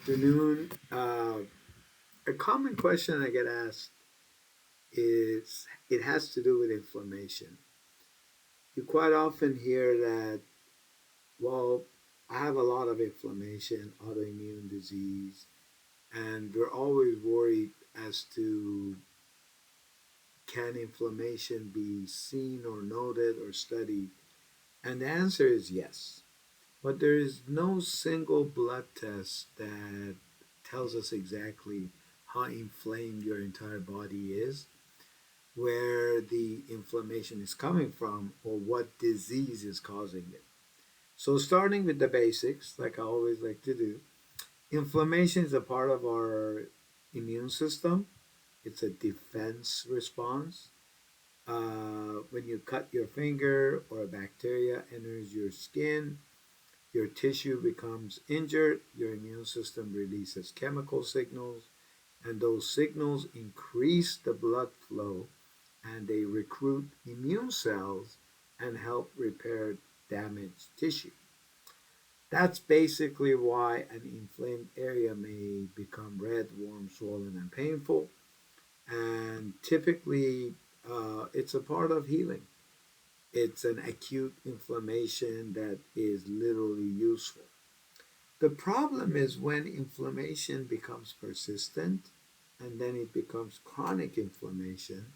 Afternoon. A common question I get asked is it has to do with inflammation. You quite often hear that, well, I have a lot of inflammation, autoimmune disease, and we're always worried as to can inflammation be seen or noted or studied? And the answer is yes. But there is no single blood test that tells us exactly how inflamed your entire body is, where the inflammation is coming from, or what disease is causing it. So, starting with the basics, like I always like to do, inflammation is a part of our immune system. It's a defense response. When you cut your finger or a bacteria enters your skin, your tissue becomes injured, your immune system releases chemical signals, and those signals increase the blood flow and they recruit immune cells and help repair damaged tissue. That's basically why an inflamed area may become red, warm, swollen, and painful. And typically, it's a part of healing. It's an acute inflammation that is literally useful. The problem is when inflammation becomes persistent and then it becomes chronic inflammation.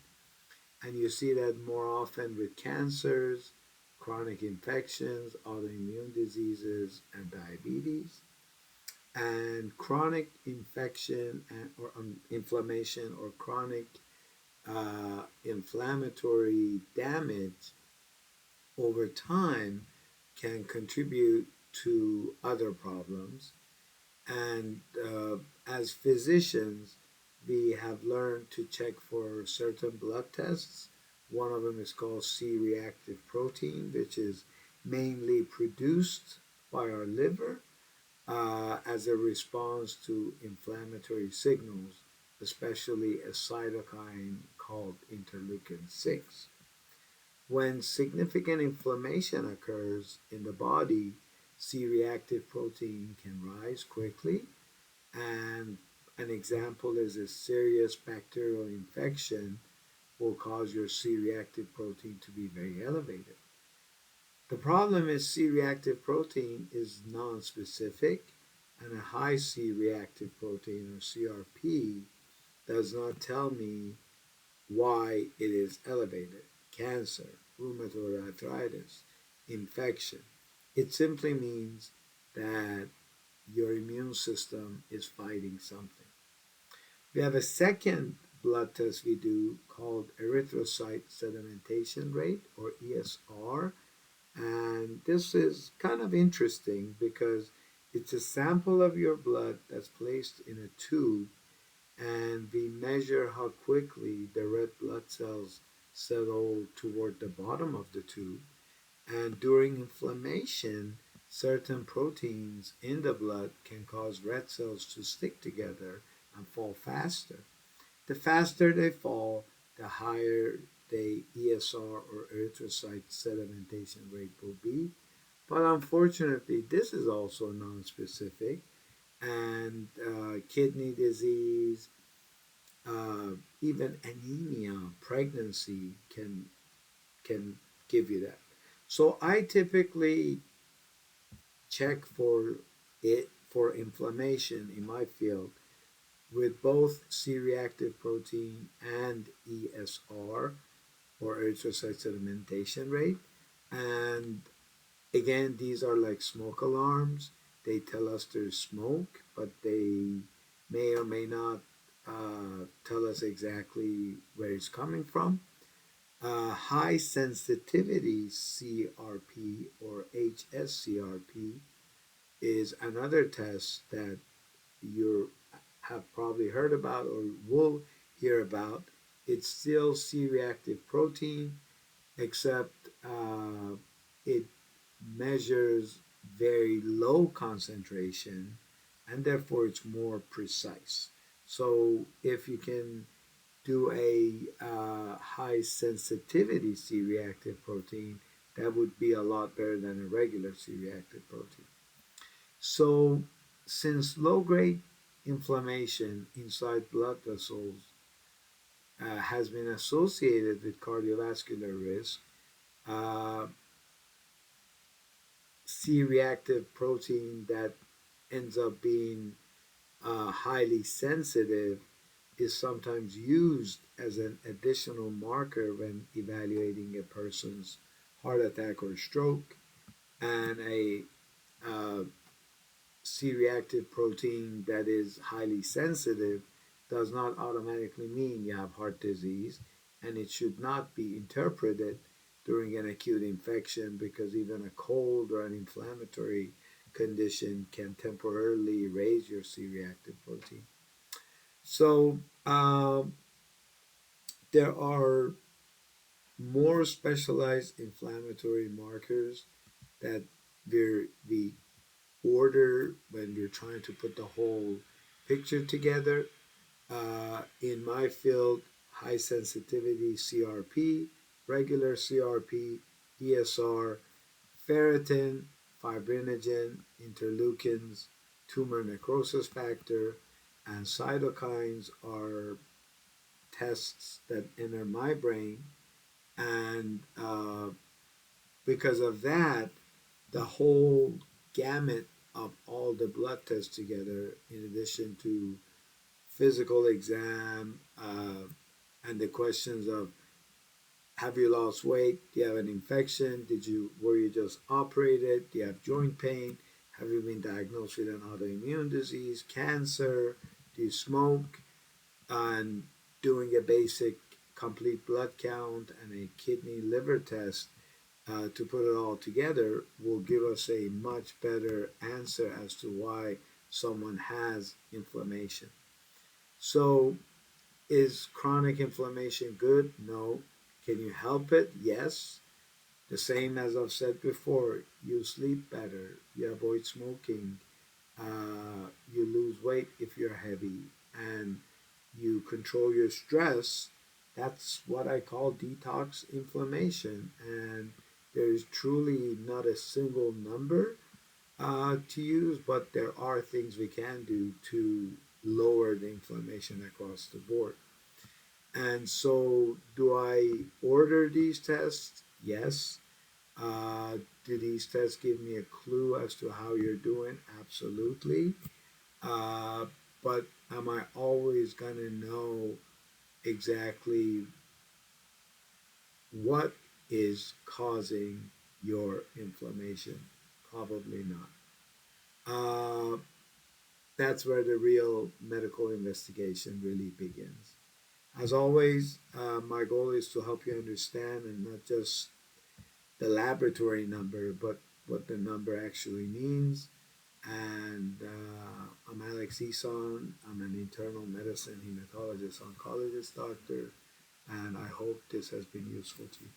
And you see that more often with cancers, chronic infections, autoimmune diseases, and diabetes. And chronic infection or inflammation or chronic inflammatory damage over time can contribute to other problems. And as physicians, we have learned to check for certain blood tests. One of them is called C-reactive protein, which is mainly produced by our liver as a response to inflammatory signals, especially a cytokine called interleukin 6. When significant inflammation occurs in the body, C reactive protein can rise quickly, and an example is a serious bacterial infection will cause your C reactive protein to be very elevated. The problem is C reactive protein is nonspecific, and a high C reactive protein or CRP does not tell me why it is elevated. Cancer, rheumatoid arthritis, infection. It simply means that your immune system is fighting something. We have a second blood test we do called erythrocyte sedimentation rate or ESR. And this is kind of interesting because it's a sample of your blood that's placed in a tube, and we measure how quickly the red blood cells settle toward the bottom of the tube. And during inflammation, certain proteins in the blood can cause red cells to stick together and fall faster. The faster they fall, the higher the ESR or erythrocyte sedimentation rate will be. But unfortunately, this is also non-specific, and kidney disease, even anemia, pregnancy can give you that. So I typically check for it for inflammation in my field with both C-reactive protein and ESR or erythrocyte sedimentation rate. And again, these are like smoke alarms. They tell us there's smoke, but they may or may not tell us exactly where it's coming from. High sensitivity CRP or hs-CRP is another test that you have probably heard about or will hear about. It's still C-reactive protein, except it measures very low concentration and therefore it's more precise. So if you can do a high sensitivity C-reactive protein, that would be a lot better than a regular C-reactive protein. So since low-grade inflammation inside blood vessels has been associated with cardiovascular risk, uh, C-reactive protein that ends up being highly sensitive is sometimes used as an additional marker when evaluating a person's heart attack or stroke. And a uh, C-reactive protein that is highly sensitive does not automatically mean you have heart disease, and it should not be interpreted during an acute infection, because even a cold or an inflammatory condition can temporarily raise your C-reactive protein. So there are more specialized inflammatory markers that we order when we're trying to put the whole picture together. In my field, high sensitivity CRP, regular CRP, ESR, ferritin, fibrinogen, interleukins, tumor necrosis factor, and cytokines are tests that enter my brain. And because of that, the whole gamut of all the blood tests together, in addition to physical exam and the questions of, have you lost weight? Do you have an infection? Were you just operated? Do you have joint pain? Have you been diagnosed with an autoimmune disease, cancer? Do you smoke? And doing a basic complete blood count and a kidney liver test to put it all together will give us a much better answer as to why someone has inflammation. So, is chronic inflammation good? No. Can you help it? Yes. The same as I've said before, you sleep better, you avoid smoking, you lose weight if you're heavy, and you control your stress. That's what I call detox inflammation. And there's truly not a single number to use, but there are things we can do to lower the inflammation across the board. And so, do I order these tests? Yes. Uh, do these tests give me a clue as to how you're doing? Absolutely. Uh, but am I always going to know exactly what is causing your inflammation? Probably not. Uh, that's where the real medical investigation really begins. As always, my goal is to help you understand, and not just the laboratory number, but what the number actually means. And I'm Alex Eson. I'm an internal medicine hematologist oncologist doctor, and I hope this has been useful to you.